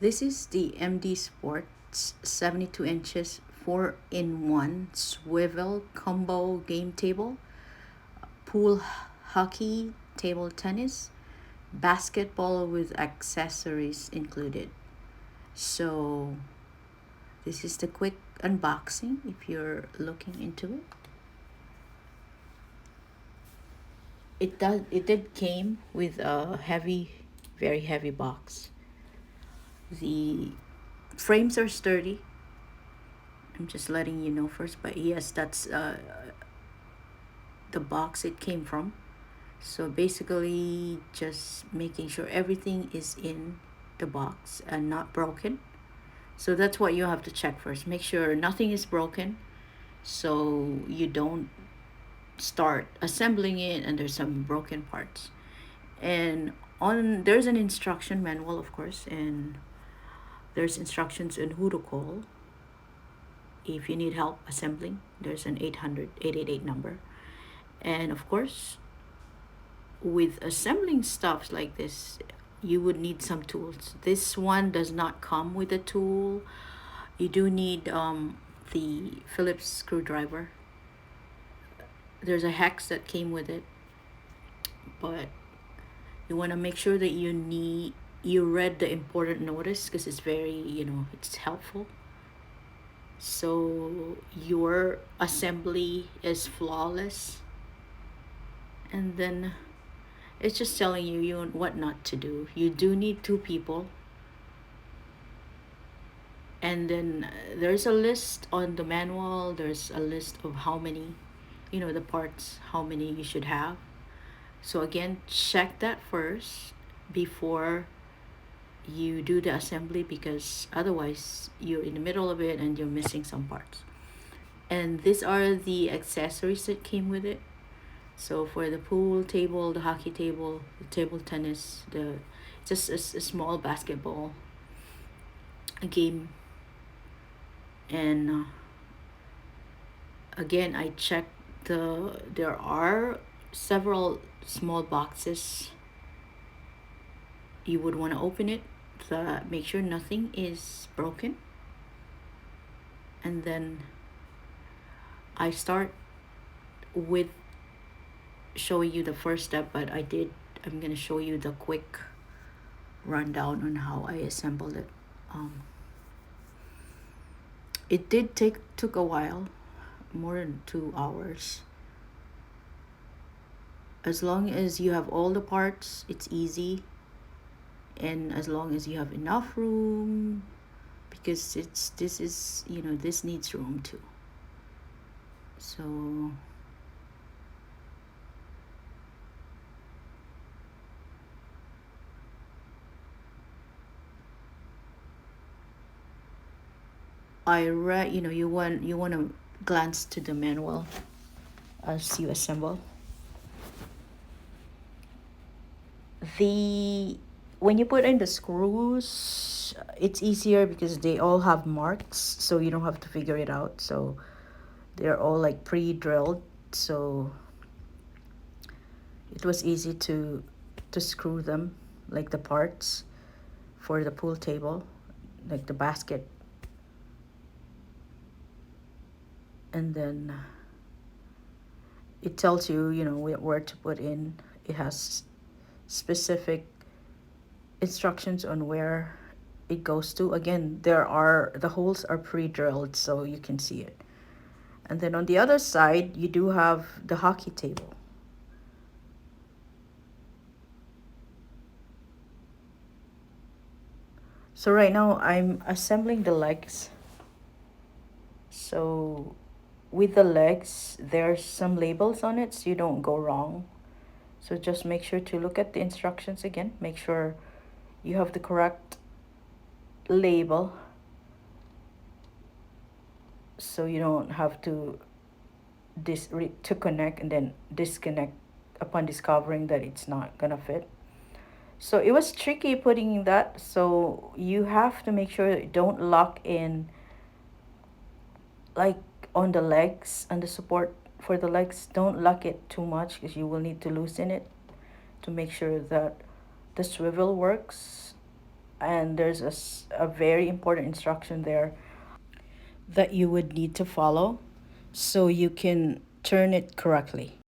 This is the MD Sports 72 inches 4 in 1 swivel combo game table, pool hockey, table tennis, basketball with accessories included. So, this is the quick unboxing if you're looking into it. It did came with a heavy, very heavy box. The frames are sturdy. I'm just letting you know first, but yes, that's the box it came from. So basically, just making sure everything is in the box and not broken. So that's what you have to check first. Make sure nothing is broken so you don't start assembling it and there's some broken parts. And on there's an instruction manual, of course, and there's instructions on who to call if you need help assembling. There's an 800 888 number. And of course, with assembling stuff like this, you would need some tools. This one does not come with a tool. You do need the Phillips screwdriver. There's a hex that came with it, but you want to make sure that you read the important notice because it's very, it's helpful. So your assembly is flawless, and then it's just telling you what not to do. You do need two people, and then there's a list on the manual. There's a list of how many, the parts, how many you should have. So again, check that first before you do the assembly, because otherwise you're in the middle of it and you're missing some parts. And these are the accessories that came with it. So for the pool table, the hockey table, the table tennis, the just a small basketball a game. And again, I checked there are several small boxes. You would want to open it to make sure nothing is broken. And then I start with showing you the first step, but I'm going to show you the quick rundown on how I assembled it. It did took a while, more than 2 hours. As long as you have all the parts, it's easy. And as long as you have enough room, because this needs room too. So I read, you want to glance to the manual as you assemble. The When you put in the screws, it's easier because they all have marks, so you don't have to figure it out. So they're all like pre-drilled, so it was easy to screw them, like the parts for the pool table, like the basket. And then it tells you, where to put in. It has specific instructions on where it goes to. Again, the holes are pre-drilled so you can see it. And then on the other side, you do have the hockey table. So right now I'm assembling the legs. So with the legs, there's some labels on it so you don't go wrong. So just make sure to look at the instructions again. Make sure you have the correct label so you don't have to to connect and then disconnect upon discovering that it's not gonna fit. So it was tricky putting that. So you have to make sure you don't lock in, like on the legs and the support for the legs. Don't lock it too much because you will need to loosen it to make sure that the swivel works. and there's a very important instruction there that you would need to follow so you can turn it correctly.